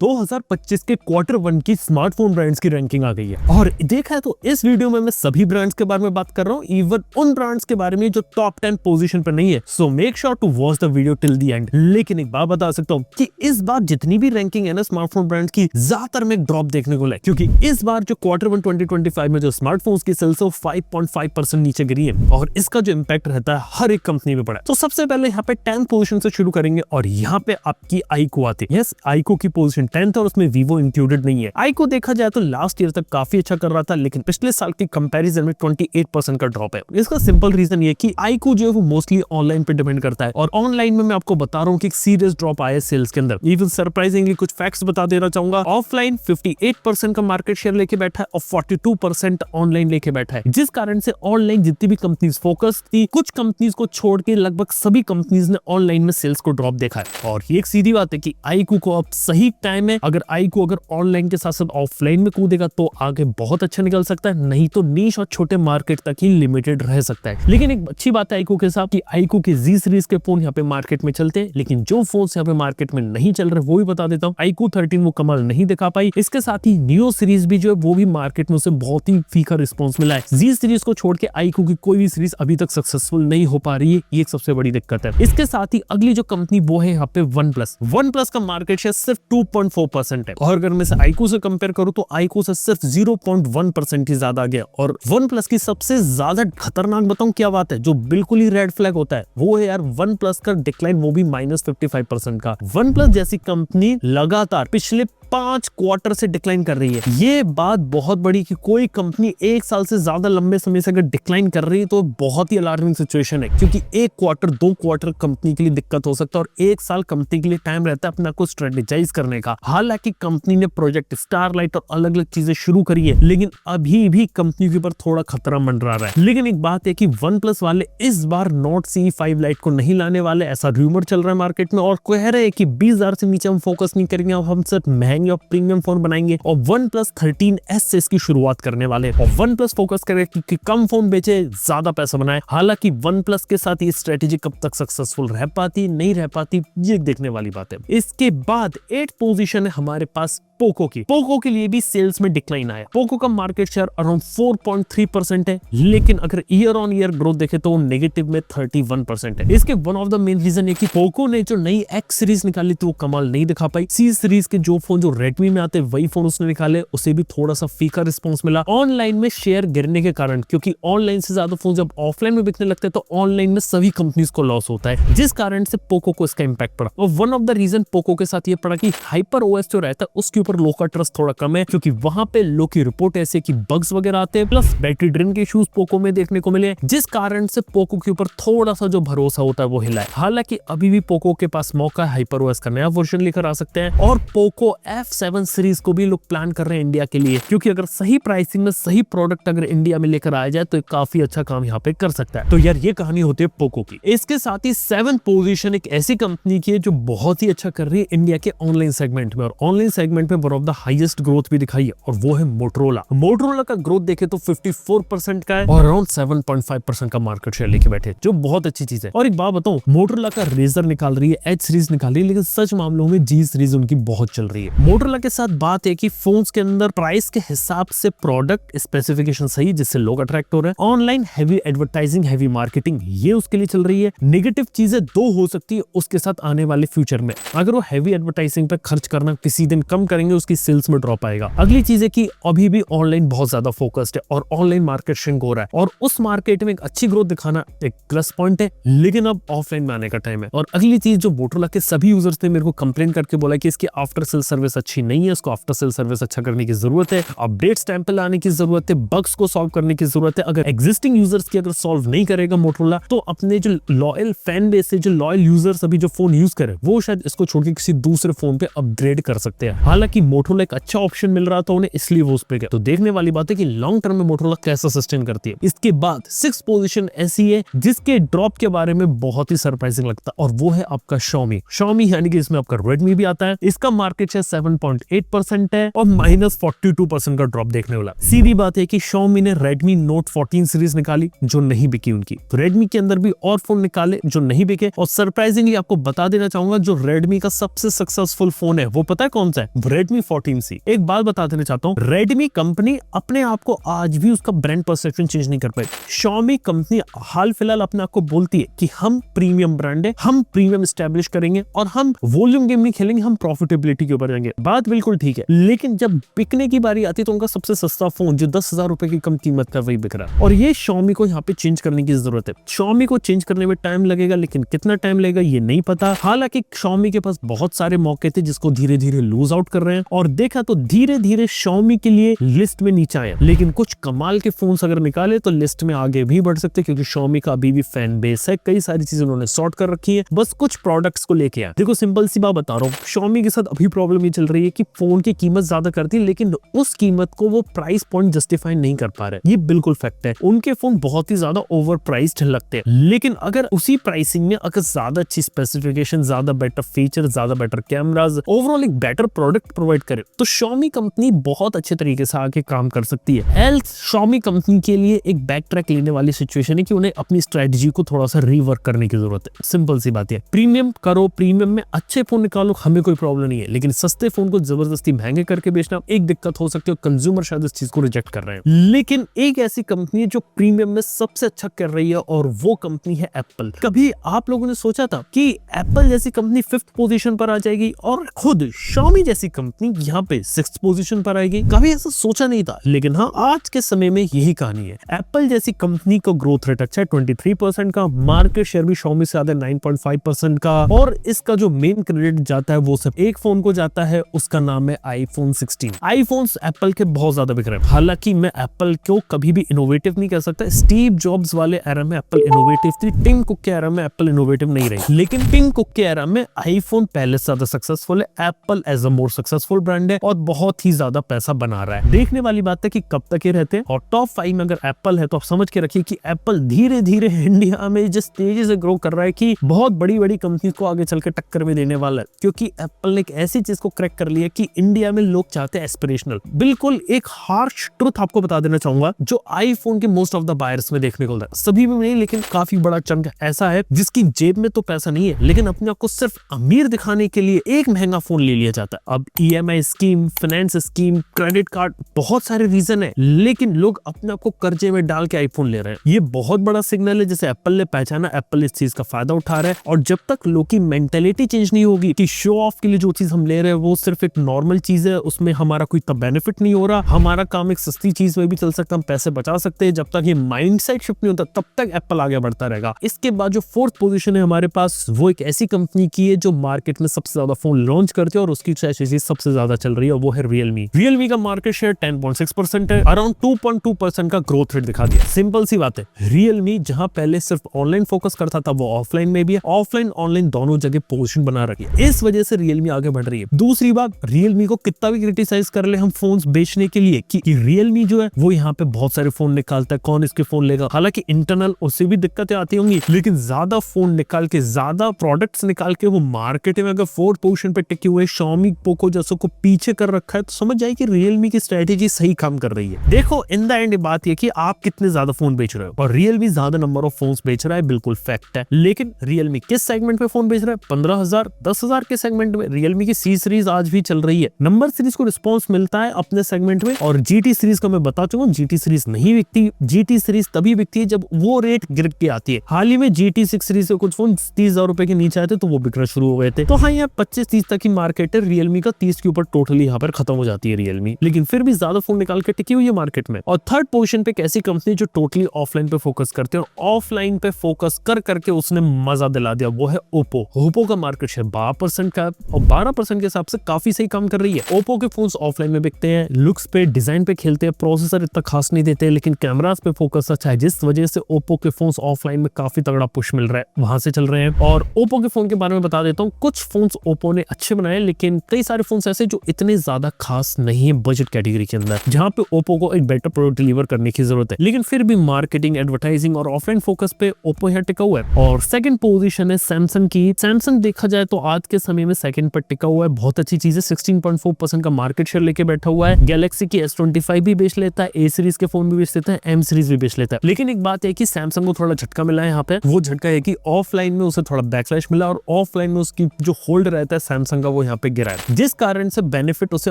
2025 के Q1 की smartphone brands की रैंकिंग आ गई है। और देखा है तो इस वीडियो में मैं सभी ब्रांड्स के बारे में बात कर रहा हूँ, इवन उन ब्रांड्स के बारे में जो टॉप 10 पोजीशन पर नहीं है। So make sure to watch the video till the end. लेकिन एक बात बता सकता हूँ कि इस बार जितनी भी रैंकिंग है ना स्मार्टफोन ब्रांड्स की, ज्यादातर में एक ड्रॉप देखने को लगा, क्योंकि इस बार जो Q1 2025 में जो स्मार्टफोन्स की सेल्स 5.5% नीचे गिरी है और इसका जो इम्पैक्ट रहता है हर एक कंपनी में पड़ा है। तो सबसे पहले यहाँ पे 10 पोजीशन से शुरू करेंगे और यहाँ पे आपकी आईक्यू आती है। यस, आईक्यू की पोजीशन 10th और उसमें वीवो इंक्लूडेड नहीं है। आईक्यू देखा जाए तो लास्ट ईयर तक काफी अच्छा कर रहा था, लेकिन पिछले साल की कंपैरिजन में 28% का ड्रॉप है। इसका सिंपल रीजन ये कि आईक्यू जो है वो मोस्टली ऑनलाइन पे डिपेंड करता है और ऑनलाइन में मैं आपको बता रहा हूँ कि एक सीरियस ड्रॉप आया है सेल्स के अंदर। इवन सरप्राइजिंगली कुछ फैक्ट्स बता देना चाहूंगा। ऑफलाइन 58% का मार्केट शेयर लेके बैठा है और 42% ऑनलाइन लेके बैठा है, जिस कारण से ऑनलाइन जितनी भी कंपनीज फोकस थी, कुछ कंपनीज को छोड़ के लगभग सभी कंपनीज ने ऑनलाइन में सेल्स को ड्रॉप देखा है। और ये एक सीधी बात है कि आईक्यू को अब सही टाइम है। अगर आईक्यू ऑनलाइन के साथ साथ ऑफलाइन में कूदेगा तो आगे बहुत अच्छा निकल सकता है, नहीं तो नीश और छोटे मार्केट तक ही लिमिटेड रह सकता है। लेकिन एक अच्छी बात है आईक्यू के साथ कि आईक्यू के जी सीरीज के फोन यहाँ पे मार्केट में चलते हैं, लेकिन जो फोन यहाँ पे मार्केट में नहीं चल रहे वो भी बता देता हूँ। आईक्यू 13 वो कमाल नहीं दिखा पाई। इसके साथ ही नियो सीरीज भी जो है वो भी मार्केट में उसे बहुत ही फीका रिस्पॉन्स मिला है। जी सीरीज को छोड़ के आईक्यू की कोई भी सीरीज अभी तक सक्सेसफुल नहीं हो पा रही है, ये एक सबसे बड़ी दिक्कत है। इसके साथ ही अगली जो कंपनी वो है यहाँ पे वन प्लस का मार्केट शेयर सिर्फ 2.4% है और अगर मैं इसे आईक्यू से कंपेयर करूं तो आईक्यू से सिर्फ 0.1% ही ज्यादा गया। और वन प्लस की सबसे ज्यादा खतरनाक बताऊं क्या बात है, जो बिल्कुल ही रेड फ्लैग होता है वो है यार वन प्लस का डिक्लाइन, वो भी -55% का। वन प्लस जैसी कंपनी लगातार पिछले 5 क्वार्टर से डिक्लाइन कर रही है। ये बात बहुत बड़ी कि कोई कंपनी एक साल से ज्यादा लंबे समय से अगर डिक्लाइन कर रही है तो बहुत ही अलार्मिंग सिचुएशन है, क्योंकि एक क्वार्टर 2 क्वार्टर कंपनी के लिए दिक्कत हो सकता है और एक साल कंपनी के लिए टाइम रहता है अपना कुछ स्ट्रेटेजाइज करने का। हालांकि कंपनी ने प्रोजेक्ट स्टारलाइट और अलग अलग चीजें शुरू करी है, लेकिन अभी भी कंपनी के ऊपर थोड़ा खतरा मंडरा रहा है। लेकिन एक बात है कि वन प्लस वाले इस बार नोट C5 लाइट को नहीं लाने वाले, ऐसा रूमर चल रहा है मार्केट में और कह रहे हैं कि 20,000 से नीचे हम फोकस नहीं करेंगे, अब हम सिर्फ महंगे और प्रीमियम फोन बनाएंगे और वन प्लस 13S से इसकी शुरुआत करने वाले और वन प्लस फोकस करेगा कि कम फोन बेचे, ज्यादा पैसा बनाए। हालांकि वन प्लस के साथ ये स्ट्रेटेजी कब तक सक्सेसफुल रह पाती नहीं रह पाती ये देखने वाली बात है। इसके बाद 8 पोजीशन है हमारे पास पोको की। पोको के लिए भी सेल्स में डिक्लाइन आया। पोको का मार्केट शेयर अराउंड 4.3% है, लेकिन अगर ईयर ऑन ईयर ग्रोथ देखे तो नेगेटिव में 31% है। इसके one of the main reason है कि पोको ने जो नई एक्स सीरीज निकाली थी वो कमाल नहीं दिखा पाई। सी सीरीज के जो फोन जो रेडमी में आते वही फोन उसने निकाले, उसे भी थोड़ा सा फीका रिस्पॉन्स मिला। ऑनलाइन में शेयर गिरने के कारण, क्योंकि ऑनलाइन से ज्यादा फोन जब ऑफलाइन में बिकने लगते हैं तो ऑनलाइन में सभी कंपनीज को लॉस होता है, जिस कारण से पोको को इसका इंपैक्ट पड़ा। और one of the reason Poco के साथ ये पड़ा कि हाइपर ओएस जो रहता है उसके ऊपर लोग का ट्रस्ट थोड़ा कम है, क्योंकि वहां पे लोग की रिपोर्ट ऐसे कि बग्स वगैरह आते हैं, प्लस बैटरी ड्रेन के इश्यूज पोको में देखने को मिले, जिस कारण से पोको के ऊपर थोड़ा सा जो भरोसा होता है वो हिला है। हालांकि अभी भी पोको के पास मौका है, हाइपर ओएस का नया वर्जन लेकर आ सकते हैं और पोको F7 सीरीज को भी लोग प्लान कर रहे हैं इंडिया के लिए, क्योंकि अगर सही प्राइसिंग में सही प्रोडक्ट अगर इंडिया में लेकर आया जाए तो काफी अच्छा काम यहाँ पे कर सकता है। तो यार ये कहानी होती है पोको की। इसके साथ ही 7th पोजीशन एक ऐसी कंपनी की है जो बहुत ही अच्छा कर रही है इंडिया के ऑनलाइन सेगमेंट में और ऑनलाइन सेगमेंट में one of the highest growth भी दिखाई है और वो है मोटरोला। मोटरोला का ग्रोथ देखे तो 54% का है और अराउंड 7.5% का मार्केट शेयर लेके बैठे, जो बहुत अच्छी चीज है। और एक बात बताऊं, मोटरोला का रेजर निकाल रही है, एच सीरीज निकाल रही है, लेकिन सच मामलों में जी सीरीज उनकी बहुत चल रही है। मोटरोला के साथ बात है कि फोन्स के अंदर प्राइस के हिसाब से प्रोडक्ट स्पेसिफिकेशन सही, जिससे लोग अट्रैक्ट हो रहे हैं। Online heavy advertising, heavy marketing ये उसके लिए चल रही है। नेगेटिव चीजें 2 हो सकती है उसके साथ आने वाले फ्यूचर में, अगर वो हैवी एडवर्टाइजिंग पे खर्च करना किसी दिन कम करेंगे उसकी सेल्स में ड्रॉप आएगा। अगली चीज है कि अभी भी ऑनलाइन बहुत ज्यादा फोकस्ड है और ऑनलाइन मार्केट श्रिंक हो रहा है और उस मार्केट में एक अच्छी ग्रोथ दिखाना एक प्लस पॉइंट है, लेकिन अब ऑफलाइन में आने का टाइम है। और अगली चीज जो मोटरोला के सभी यूजर्स ने मेरे को कंप्लेन करके बोला कि इसकी आफ्टर सेल सर्विस अच्छी नहीं है, इसको आफ्टर सेल सर्विस अच्छा करने की जरूरत है, अपडेट्स टाइम पे लाने की जरूरत है, बग्स को सॉल्व करने की जरूरत है। अगर एग्जिस्टिंग यूजर्स की अगर सॉल्व नहीं करेगा मोटरोला तो अपने जो लॉयल फैन बेस है, जो लॉयल यूजर्स अभी जो फोन यूज करे वो शायद इसको छोड़ के किसी दूसरे फोन पे अपग्रेड कर सकते हैं। हालांकि कि मोटोरोला एक अच्छा ऑप्शन मिल रहा था उन्हें, इसलिए वो उस पे गए। तो देखने वाली बात है कि लॉन्ग टर्म में मोटोरोला कैसा सस्टेन करती है। इसके बाद 6th पोजीशन ऐसी है जिसके ड्रॉप के बारे में बहुत ही सरप्राइजिंग लगता है, और वो है आपका Xiaomi यानी कि इसमें आपका Redmi भी आता है। इसका मार्केट शेयर 7.8% है और -42% का ड्रॉप देखने वाला। सीधी बात है कि Xiaomi ने Redmi Note 14 सीरीज निकाली जो नहीं बिकी उनकी, तो Redmi के अंदर भी और फोन निकाले जो नहीं बिके। और सरप्राइजिंगली आपको बता देना चाहूंगा जो Redmi का सबसे सक्सेसफुल फोन है वो पता है कौन सा है? Redmi 14C। एक बात बता देना चाहता हूँ, Redmi कंपनी अपने आप को आज भी उसका ब्रांड परसेप्शन चेंज नहीं कर पाई। Xiaomi कंपनी हाल फिलहाल अपने आप को बोलती है कि हम प्रीमियम ब्रांड है, हम प्रीमियम एस्टेब्लिश करेंगे और हम वॉल्यूम गेम नहीं खेलेंगे, हम प्रॉफिटेबिलिटी के ऊपर जाएंगे। बात बिल्कुल ठीक है, लेकिन जब बिकने की बारी आती है तो उनका सबसे सस्ता फोन जो 10,000 रुपए की कम कीमत का वही बिक रहा है। और ये Xiaomi को यहाँ पे चेंज करने की जरूरत है। Xiaomi को चेंज करने में टाइम लगेगा, लेकिन कितना टाइम लगेगा ये नहीं पता। हालांकि Xiaomi के पास बहुत सारे मौके थे जिसको धीरे धीरे लूज आउट कर रहे हैं, और देखा तो धीरे धीरे Xiaomi के लिए लिस्ट में नीचे आए, लेकिन कुछ कमाल के फोन अगर निकाले तो लिस्ट में आगे भी बढ़ सकते, क्योंकि Xiaomi का अभी भी फैन बेस है। कई सारी चीजें उन्होंने सॉर्ट कर रखी है, बस कुछ प्रोडक्ट्स को लेके आए। देखो सिंपल सी बात बता रहा हूँ, Xiaomi के साथ अभी प्रॉब्लम ये चल रही है कि फोन की कीमत ज्यादा करती है, लेकिन उस कीमत को वो प्राइस पॉइंट जस्टिफाई नहीं कर पा रहे। ये बिल्कुल फैक्ट है। उनके फोन बहुत ही ज्यादा ओवर प्राइस्ड लगते हैं, लेकिन अगर उसी प्राइसिंग में अगर ज्यादा अच्छी स्पेसिफिकेशन, ज्यादा बेटर फीचर, ज्यादा बेटर कैमराज, ओवरऑल एक बेटर प्रोडक्ट प्रोवाइड करे तो Xiaomi कंपनी बहुत अच्छे तरीके से आके काम कर सकती है। एल्स Xiaomi कंपनी के लिए एक बैक ट्रैक लेने वाली सिचुएशन है कि उन्हें अपनी स्ट्रेटजी को थोड़ा सा रीवर्क करने की जरूरत है। सिंपल सी बात है, प्रीमियम करो, प्रीमियम में अच्छे फोन निकालो, हमें कोई प्रॉब्लम नहीं है, लेकिन सस्ते फोन को जबरदस्ती महंगे करके बेचना एक दिक्कत हो सकती है, कंज्यूमर शायद इस चीज को रिजेक्ट कर रहे हैं। लेकिन एक ऐसी कंपनी है जो प्रीमियम में सबसे अच्छा कर रही है, और वो कंपनी है एप्पल। कभी आप लोगों ने सोचा था कि एप्पल जैसी कंपनी 5th पोजीशन पर आ जाएगी और खुद Xiaomi जैसी कंपनी यहाँ पे 6th पोजीशन पर आएगी? कभी ऐसा सोचा नहीं था, लेकिन हाँ आज के समय में यही कहानी है। एप्पल जैसी कंपनी का ग्रोथ रेट अच्छा है 23% का, मार्केट शेयर भी Xiaomi से ज्यादा 9.5% का, और इसका जो मेन क्रेडिट जाता है वो सिर्फ एक फोन को जाता है, उसका नाम है iPhone 16। आईफोन्स एप्पल के बहुत ज्यादा बिक रहे हैं। हालांकि मैं एप्पल को कभी भी इनोवेटिव नहीं कह सकता। स्टीव जॉब्स वाले एरा में एप्पल इनोवेटिव थी, टिम कुक के एरा में एप्पल इनोवेटिव नहीं रही, लेकिन टिम कुक के एरा में आईफोन पहले से ज्यादा सक्सेसफुल है। Apple as a more successful brand है और बहुत ही ज्यादा पैसा बना रहा है। देखने वाली बात है कि कब तक ये रहते हैं, और टॉप 5 में अगर एप्पल है तो आप समझ के रखिए कि एप्पल धीरे धीरे इंडिया में जिस तेजी से ग्रो कर रहा है कि बहुत बड़ी बड़ी कंपनी को आगे चल के टक्कर में देने वाला है, क्योंकि एप्पल ने एक ऐसी चीज को क्रैक कर लिया कि इंडिया में लोग चाहते हैं एस्पिरेशनल। बिल्कुल एक हार्श ट्रुथ आपको बता देना चाहूंगा जो आईफोन के मोस्ट ऑफ द बायर्स में देखने को मिलता है। सभी में नहीं, लेकिन काफी बड़ा चंक ऐसा है जिसकी जेब में तो पैसा नहीं है, लेकिन अपने आप को सिर्फ अमीर दिखाने के लिए एक महंगा फोन ले लिया जाता है। अब EMI scheme, finance scheme, credit card, बहुत सारे रीजन है, लेकिन लोग अपने आप को कर्जे में डाल के आईफोन ले रहे हैं। ये बहुत बड़ा सिग्नल है जैसे एप्पल ने पहचाना, एप्पल इस चीज का फायदा उठा रहा है। और जब तक लोग की मेंटेलिटी चेंज नहीं होगी कि शो ऑफ के लिए जो चीज हम ले रहे हैं वो सिर्फ एक नॉर्मल चीज है, उसमें हमारा कोई तब बेनिफिट नहीं हो रहा, हमारा काम एक सस्ती चीज में भी चल सकता, हम पैसे बचा सकते हैं, जब तक ये माइंडसेट शिफ्ट नहीं होता तब तक एप्पल आगे बढ़ता रहेगा। इसके बाद जो 4th पोजीशन है हमारे पास, वो एक ऐसी कंपनी की है जो मार्केट में सबसे ज्यादा फोन लॉन्च करते हैं और उसकी चीज सबसे ज्यादा चल रही है, वो है Realme का मार्केट शेयर 10.6% है, अराउंड 2.2% का ग्रोथ रेट दिखा दिया। सिंपल सी बात है, Realme जहां पहले सिर्फ ऑनलाइन फोकस करता था वो ऑफलाइन में भी है, ऑफलाइन ऑनलाइन दोनों जगह पोजीशन बना रखी है। इस वजह से Realme आगे बढ़ रही है। दूसरी बात, Realme को कितना भी क्रिटिसाइज कर ले हम फोन्स बेचने के लिए कि Realme जो है वो यहाँ पे बहुत सारे फोन निकालता है, कौन इसके फोन लेगा। हालांकि इंटरनल उससे भी दिक्कतें आती होंगी, लेकिन ज्यादा फोन निकाल के, ज्यादा प्रोडक्ट्स निकाल के वो मार्केट में अगर 4th पोजीशन पे टिके हुए Xiaomi, Poco जैसों को पीछे कर रखा है, तो समझ जाए कि Realme की स्ट्रेटेजी सही काम कर रही है। देखो इन द एंड बात ये कि आप कितने ज्यादा फोन बेच रहे हो, और Realme ज्यादा नंबर ऑफ फोन्स बेच रहा है, बिल्कुल फैक्ट है। लेकिन Realme किस सेगमेंट में फोन बेच रहा है? 15,000 10,000 के सेगमेंट में Realme की C सीरीज आज भी चल रही है। नंबर सीरीज को रिस्पॉन्स मिलता है अपने सेगमेंट में, और GT सीरीज को मैं बता चुका हूँ, GT सीरीज नहीं बिकती। GT सीरीज तभी बिकती है जब वो रेट गिर के आती है। हाल ही में GT 6 सीरीज से कुछ फोन 30,000 रुपए के नीचे आए थे तो वो बिकना शुरू हो गए थे। तो हाँ, यहाँ 25-30 तक की मार्केट है, Realme का 30 के ऊपर टोटली यहाँ पर खत्म हो जाती है Realme, लेकिन फिर भी ज्यादा फोन निकाल के टिकी हुई है मार्केट में। और 3rd पोजीशन पे एक ऐसी कंपनी जो टोटली ऑफलाइन पे फोकस करते हैं, और ऑफलाइन पे फोकस कर करके उसने मजा दिला दिया, वो है Oppo। Oppo का मार्केट शेयर 12% का, और 12% के हिसाब से काफी सही काम कर रही है। Oppo के फोन्स ऑफलाइन में बिकते हैं, लुक्स पे, डिजाइन पे खेलते हैं, प्रोसेसर इतना खास नहीं देते, लेकिन कैमरास पे फोकस अच्छा है, जिस वजह से Oppo के फोन्स ऑफलाइन में काफी तगड़ा पुश मिल रहा है, वहां से चल रहे हैं। और Oppo के फोन के बारे में बता देता हूँ, कुछ फोन्स Oppo ने अच्छे बनाए, लेकिन कई सारे फोन स्मार्टफोन्स ऐसे जो इतने ज्यादा खास नहीं है बजट कैटेगरी के अंदर, जहाँ पे ओप्पो को एक बेटर प्रोडक्ट डिलीवर करने की जरूरत है, लेकिन फिर भी मार्केटिंग, एडवर्टाइजिंग और ऑफलाइन फोकस पे ओप्पो यहाँ टिका हुआ है। और सेकंड पोजीशन है सैमसंग की। सैमसंग देखा जाए तो आज के समय में सेकंड पर टिका हुआ है, बहुत अच्छी चीज है। 16.4% का मार्केट शेयर लेके बैठा हुआ है। गैलेक्सी की S25 भी बेच लेता है, ए सीरीज के फोन भी बेच लेता है, एम सीरीज भी बेच लेता है। लेकिन एक बात है कि सैमसंग को थोड़ा झटका मिला है यहाँ पे। वो झटका है कि ऑफलाइन में उसे थोड़ा बैकलैश मिला और ऑफलाइन में उसकी जो होल्ड रहता है सैमसंग का वो यहाँ पे गिरा है, जिस कारण से बेनिफिट उसे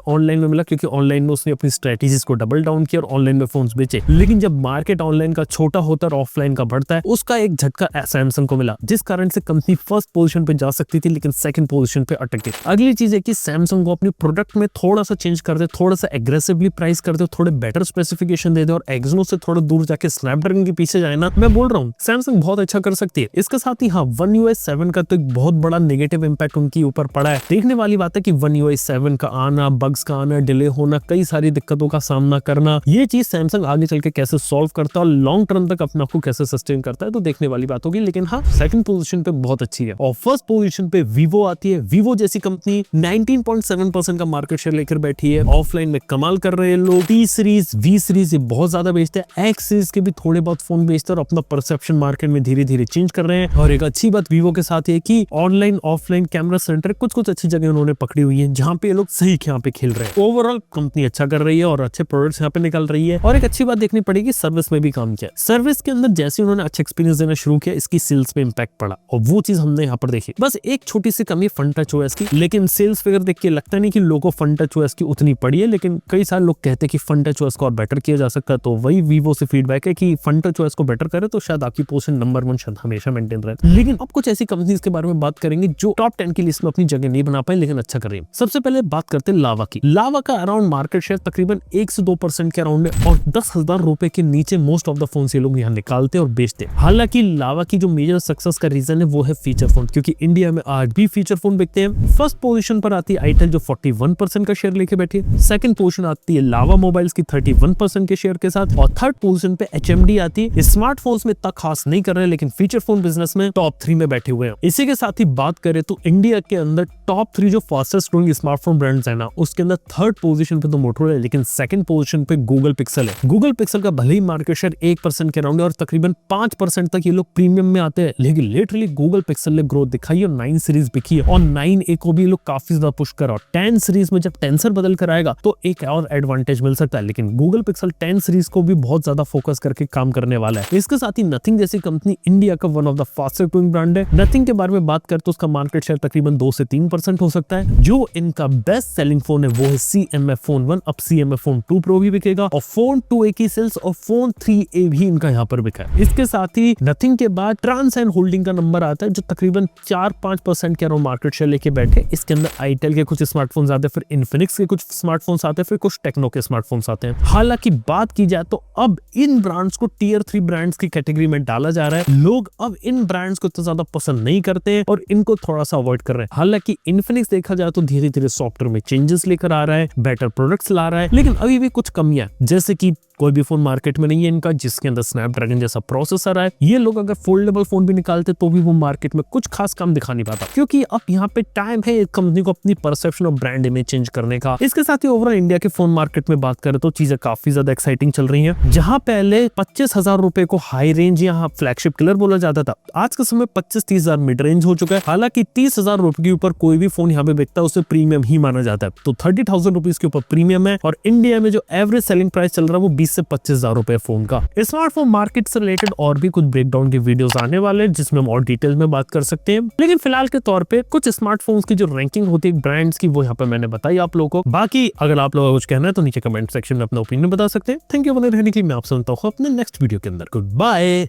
ऑनलाइन में मिला, क्योंकि ऑनलाइन में उसने अपनी स्ट्रेटेजीज को डबल डाउन किया और ऑनलाइन में फोन्स बेचे। लेकिन जब मार्केट ऑनलाइन का छोटा होता है और ऑफलाइन का बढ़ता है, उसका एक झटका सैमसंग को मिला, जिस कारण से कंपनी फर्स्ट पोजीशन पे जा सकती थी लेकिन सेकंड पोजीशन पे अटक गई। अगली चीज है कि सैमसंग को अपनी प्रोडक्ट में थोड़ा सा चेंज कर दे, थोड़ा सा एग्रेसिवली प्राइस कर दे, थोड़े बेटर स्पेसिफिकेशन दे दे और एक्सिनो से थोड़ा दूर जाके स्नैपड्रैगन के पीछे जाए ना, मैं बोल रहा हूँ सैमसंग बहुत अच्छा कर सकती है। इसके साथ ही हाँ, One UI 7 का तो एक बहुत बड़ा नेगेटिव इंपैक्ट उनके ऊपर पड़ा है। देखने वाली बात है कि One UI 7 का आना, बग्स का आना, डिले होना, कई सारी दिक्कतों का सामना करना, ये चीज सैमसंग आगे चल के कैसे सॉल्व करता है और लॉन्ग टर्म तक अपने आप को कैसे सस्टेन करता है, तो देखने वाली बात होगी। लेकिन हाँ, सेकंड पोजीशन पे बहुत अच्छी है। और फर्स्ट पोजीशन पे वीवो आती है। वीवो जैसी कंपनी 19.7% का मार्केट शेयर लेकर बैठी है। ऑफलाइन में कमाल कर रहे हैं लोग। टी सीरीज, वी सीरीज ये बहुत ज्यादा बेचते हैं, एक्स सीरीज के भी थोड़े बहुत फोन बेचते हैं और अपना परसेप्शन मार्केट में धीरे धीरे चेंज कर रहे हैं। और एक अच्छी बात वीवो के साथ है कि ऑनलाइन ऑफलाइन कैमरा सेंटर कुछ अच्छी जगह उन्होंने पकड़ी हुई है, जहाँ पे ये लोग सही यहाँ पे खेल रहे हैं। ओवरऑल कंपनी अच्छा कर रही है और अच्छे प्रोडक्ट्स यहाँ पे निकल रही है। और एक अच्छी बात देखनी पड़ेगी, सर्विस में भी काम किया। सर्विस के अंदर जैसे उन्होंने अच्छा एक्सपीरियंस देना शुरू किया, इसकी सेल्स पे इंपैक्ट पड़ा और वो चीज हमने यहाँ पर देखी। बस एक छोटी सी कमी फन टच ओएस की, लेकिन सेल्स फिगर देख के लगता नहीं कि लोगों को फन टच ओएस की उतनी पड़ी है। लेकिन कई सारे लोग कहते हैं कि फन टच ओएस को और बेटर किया जा सकता है, तो वही वीवो से फीडबैक है कि फन टच ओएस को बेटर करे तो शायद आपकी पोजीशन नंबर 1 शायद हमेशा मेंटेन रहे। लेकिन अब कुछ ऐसी कंपनीज के बारे में बात करेंगे जो टॉप 10 की लिस्ट में अपनी जगह नहीं बना पाए लेकिन अच्छा कर रही है। सबसे पहले बात करते हैं लावा की। लावा का अराउंड मार्केट शेयर तकरीबन 1 से 2% के अराउंड है और 10,000 रुपए के नीचे मोस्ट ऑफ द फोन ये लोग यहाँ निकालते और बेचते। हालांकि लावा की जो मेजर सक्सेस का रीजन है वो है फीचर फोन, क्योंकि इंडिया में आज भी फीचर फोन बिकते हैं। फर्स्ट पोजीशन पर आती है आईटेल जो 41% का शेयर लेके बैठी है। सेकंड पोजीशन आती है लावा मोबाइल्स की 31% के शेयर के साथ और थर्ड पोजीशन पे एचएमडी आती है। स्मार्टफोन्स में इतना खास नहीं कर रहे हैं लेकिन फीचर फोन बिजनेस में टॉप 3 में बैठे हुए हैं। इसी के साथ ही बात करें तो इंडिया के अंदर टॉप 3 जो फास्टेस्ट ग्रोइंग स्मार्टफोन ब्रांड्स है ना, उसके अंदर थर्ड पोजीशन पे तो मोटोरोला है लेकिन सेकंड पोजीशन पे गूगल पिक्सल है। गूगल पिक्सल का भले ही मार्केट शेयर 1% के अराउंड है और तकरीबन 5% तक ये लोग प्रीमियम में आते हैं, लेकिन लिटरली गूगल पिक्सल ने ग्रोथ दिखाई और 9 सीरीज बिकी है और 9A को भी लोग काफी ज्यादा पुश कर और 10 सीरीज में जब टेंसर बदल कर आएगा तो एक और एडवांटेज मिल सकता है। लेकिन गूगल पिक्सल 10 सीरीज को भी बहुत ज्यादा फोकस करके काम करने वाला है। इसके साथ ही नथिंग जैसी कंपनी इंडिया का one of the fastest growing brand है। नथिंग के बारे में बात करें तो उसका मार्केट शेयर तकरीबन 2 से 3% हो सकता है। जो इनका बेस्ट सेलिंग फोन है वो है CMF फोन 1, अब CMF फोन 2 Pro भी बिकेगा और फोन 2A की सेल्स और फोन 3A भी इनका यहाँ पर बिका है। इसके साथ ही नथिंग के बाद ट्रांस एंड होल्डिंग का नंबर आता है जो तकरीबन 4-5% के अराउंड मार्केट शेयर लेके बैठे। इसके अंदर आईटेल के कुछ स्मार्टफोन्स आते हैं, फिर इन्फिनिक्स के कुछ स्मार्टफोन्स आते हैं, फिर कुछ टेक्नो के स्मार्टफोन्स आते हैं। हालांकि बात की जाए तो अब इन ब्रांड्स को टियर 3 ब्रांड्स की कैटेगरी में डाला जा रहा है। लोग अब इन ब्रांड्स को इतना ज्यादा पसंद नहीं करते हैं और इनको थोड़ा सा अवॉइड कर रहे हैं। हालांकि इन्फिनिक्स देखा जाए तो धीरे धीरे सॉफ्टवेयर में चेंजेस लेकर आ रहा है, बेटर प्रोडक्ट्स ला रहा है, लेकिन अभी भी कुछ कमियां, जैसे कि कोई भी फोन मार्केट में नहीं है इनका जिसके अंदर स्नैपड्रैगन जैसा प्रोसेसर है। ये लोग अगर फोल्डेबल फोन भी निकालते तो भी वो मार्केट में कुछ खास काम दिखा नहीं पाता, क्योंकि अब यहाँ पे टाइम है कंपनी को अपनी परसेप्शन और ब्रांड इमेज चेंज करने का। इसके साथ ही ओवरऑल इंडिया के फोन मार्केट में बात करें तो चीजें काफी ज्यादा एक्साइटिंग चल रही है। जहां पहले 25,000 रुपए को हाई रेंज यहाँ फ्लैगशिप किलर बोला जाता था, आज के समय 25-30,000 मिड रेंज हो चुका है। हालांकि 30,000 रुपए के ऊपर कोई भी फोन यहाँ पे बिकता है उसे प्रीमियम ही माना जाता है, तो 30,000 रुपीज के ऊपर प्रीमियम है। और इंडिया में जो एवरेज सेलिंग प्राइस चल रहा है वो 20 से 25,000 रुपए फोन का। स्मार्टफोन मार्केट से रिलेटेड और भी कुछ ब्रेकडाउन के वीडियोस आने वाले हैं जिसमें हम और डिटेल में बात कर सकते हैं, लेकिन फिलहाल के तौर पे कुछ स्मार्टफोन्स की जो रैंकिंग होती है ब्रांड्स की वो यहाँ पे मैंने बताई आप लोगों को। बाकी अगर आप लोगों को कुछ कहना है तो नीचे कमेंट सेक्शन में अपना ओपिनियन बता सकते हैं। थैंक यू बने रहने के लिए। मैं आपसे मिलता हूँ अपने नेक्स्ट वीडियो के अंदर। Good bye.